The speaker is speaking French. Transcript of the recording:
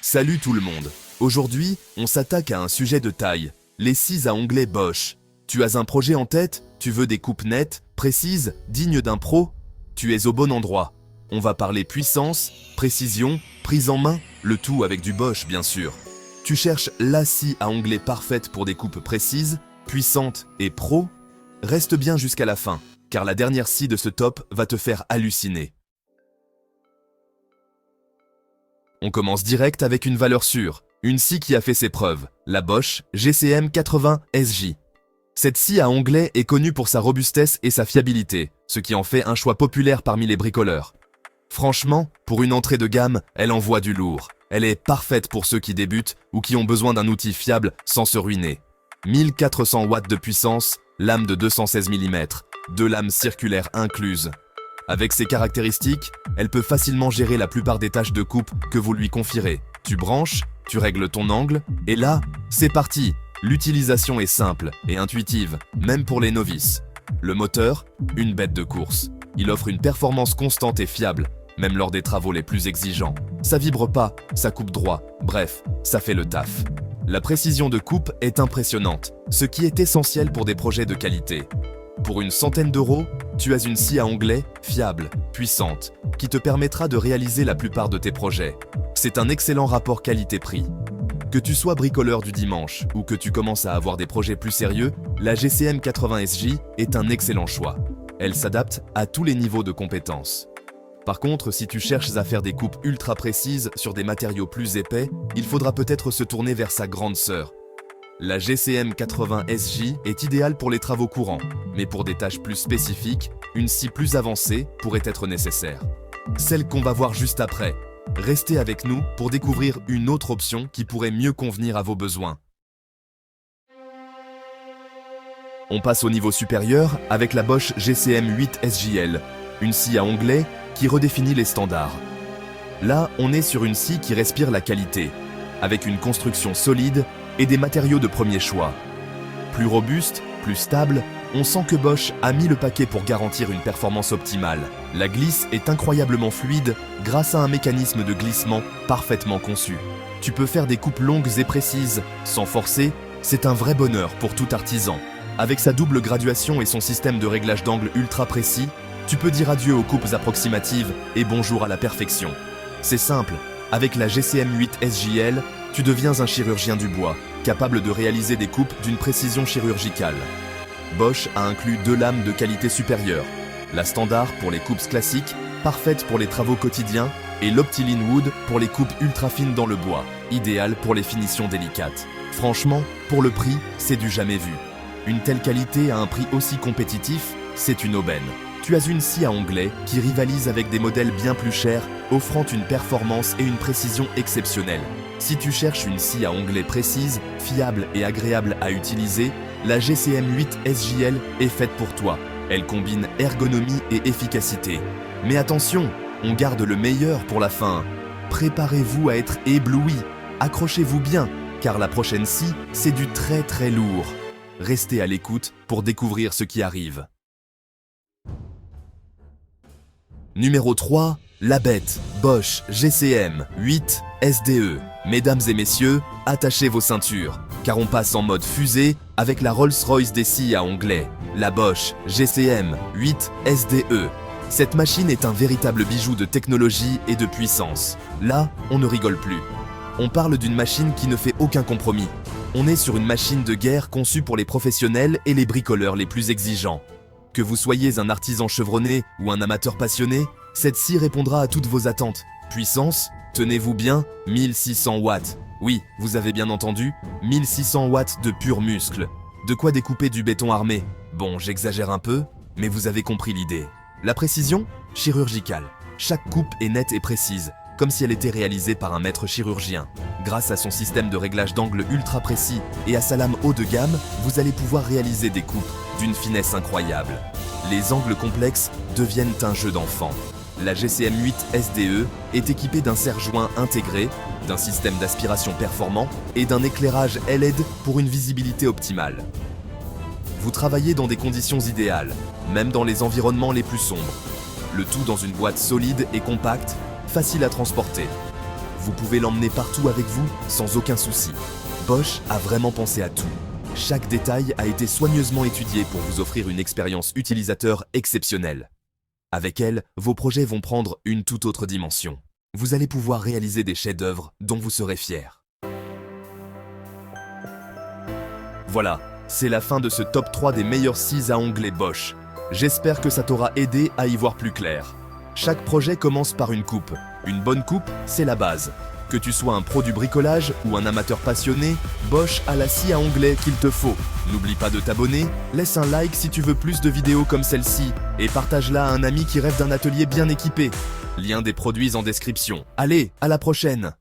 Salut tout le monde. Aujourd'hui, on s'attaque à un sujet de taille, les scies à onglet Bosch. Tu as un projet en tête? Tu veux des coupes nettes, précises, dignes d'un pro? Tu es au bon endroit. On va parler puissance, précision, prise en main, le tout avec du Bosch bien sûr. Tu cherches la scie à onglet parfaite pour des coupes précises, puissantes et pro? Reste bien jusqu'à la fin, car la dernière scie de ce top va te faire halluciner. On commence direct avec une valeur sûre, une scie qui a fait ses preuves, la Bosch GCM 80 SJ. Cette scie à onglet est connue pour sa robustesse et sa fiabilité, ce qui en fait un choix populaire parmi les bricoleurs. Franchement, pour une entrée de gamme, elle envoie du lourd. Elle est parfaite pour ceux qui débutent ou qui ont besoin d'un outil fiable sans se ruiner. 1400 watts de puissance, lame de 216 mm, 2 lames circulaires incluses. Avec ses caractéristiques, elle peut facilement gérer la plupart des tâches de coupe que vous lui confierez. Tu branches, tu règles ton angle, et là, c'est parti! L'utilisation est simple et intuitive, même pour les novices. Le moteur, une bête de course. Il offre une performance constante et fiable, même lors des travaux les plus exigeants. Ça vibre pas, ça coupe droit, bref, ça fait le taf. La précision de coupe est impressionnante, ce qui est essentiel pour des projets de qualité. Pour une centaine d'euros, tu as une scie à onglet fiable, puissante, qui te permettra de réaliser la plupart de tes projets. C'est un excellent rapport qualité-prix. Que tu sois bricoleur du dimanche ou que tu commences à avoir des projets plus sérieux, la GCM 80 SJ est un excellent choix. Elle s'adapte à tous les niveaux de compétences. Par contre, si tu cherches à faire des coupes ultra précises sur des matériaux plus épais, il faudra peut-être se tourner vers sa grande sœur. La GCM 80 SJ est idéale pour les travaux courants, mais pour des tâches plus spécifiques, une scie plus avancée pourrait être nécessaire. Celle qu'on va voir juste après. Restez avec nous pour découvrir une autre option qui pourrait mieux convenir à vos besoins. On passe au niveau supérieur avec la Bosch GCM 8 SJL, une scie à onglet qui redéfinit les standards. Là, on est sur une scie qui respire la qualité, avec une construction solide et des matériaux de premier choix. Plus robuste, plus stable, on sent que Bosch a mis le paquet pour garantir une performance optimale. La glisse est incroyablement fluide grâce à un mécanisme de glissement parfaitement conçu. Tu peux faire des coupes longues et précises, sans forcer, c'est un vrai bonheur pour tout artisan. Avec sa double graduation et son système de réglage d'angle ultra précis, tu peux dire adieu aux coupes approximatives et bonjour à la perfection. C'est simple, avec la GCM 8 SJL, tu deviens un chirurgien du bois, capable de réaliser des coupes d'une précision chirurgicale. Bosch a inclus 2 lames de qualité supérieure, la standard pour les coupes classiques, parfaite pour les travaux quotidiens, et l'Optiline Wood pour les coupes ultra fines dans le bois, idéale pour les finitions délicates. Franchement, pour le prix, c'est du jamais vu. Une telle qualité à un prix aussi compétitif, c'est une aubaine. Tu as une scie à onglet qui rivalise avec des modèles bien plus chers, offrant une performance et une précision exceptionnelles. Si tu cherches une scie à onglet précise, fiable et agréable à utiliser, la GCM 8 SJL est faite pour toi. Elle combine ergonomie et efficacité. Mais attention, on garde le meilleur pour la fin. Préparez-vous à être ébloui. Accrochez-vous bien, car la prochaine scie, c'est du très lourd. Restez à l'écoute pour découvrir ce qui arrive. Numéro 3, la bête Bosch GCM 8 SDE. Mesdames et messieurs, attachez vos ceintures, car on passe en mode fusée avec la Rolls-Royce des scies à onglet, la Bosch GCM 8 SDE. Cette machine est un véritable bijou de technologie et de puissance. Là, on ne rigole plus. On parle d'une machine qui ne fait aucun compromis. On est sur une machine de guerre conçue pour les professionnels et les bricoleurs les plus exigeants. Que vous soyez un artisan chevronné ou un amateur passionné, cette scie répondra à toutes vos attentes. Puissance, tenez-vous bien, 1600 watts. Oui, vous avez bien entendu, 1600 watts de pur muscle. De quoi découper du béton armé. Bon, j'exagère un peu, mais vous avez compris l'idée. La précision, chirurgicale. Chaque coupe est nette et précise, comme si elle était réalisée par un maître chirurgien. Grâce à son système de réglage d'angle ultra précis et à sa lame haut de gamme, vous allez pouvoir réaliser des coupes d'une finesse incroyable. Les angles complexes deviennent un jeu d'enfant. La GCM 8 SDE est équipée d'un serre-joint intégré, d'un système d'aspiration performant et d'un éclairage LED pour une visibilité optimale. Vous travaillez dans des conditions idéales, même dans les environnements les plus sombres. Le tout dans une boîte solide et compacte, facile à transporter. vous pouvez l'emmener partout avec vous sans aucun souci. Bosch a vraiment pensé à tout. Chaque détail a été soigneusement étudié pour vous offrir une expérience utilisateur exceptionnelle. Avec elle, vos projets vont prendre une toute autre dimension. Vous allez pouvoir réaliser des chefs-d'œuvre dont vous serez fiers. Voilà, c'est la fin de ce top 3 des meilleures scies à onglets Bosch. J'espère que ça t'aura aidé à y voir plus clair. Chaque projet commence par une coupe. Une bonne coupe, c'est la base. Que tu sois un pro du bricolage ou un amateur passionné, Bosch a la scie à onglets qu'il te faut. N'oublie pas de t'abonner, laisse un like si tu veux plus de vidéos comme celle-ci et partage-la à un ami qui rêve d'un atelier bien équipé. Lien des produits en description. Allez, à la prochaine!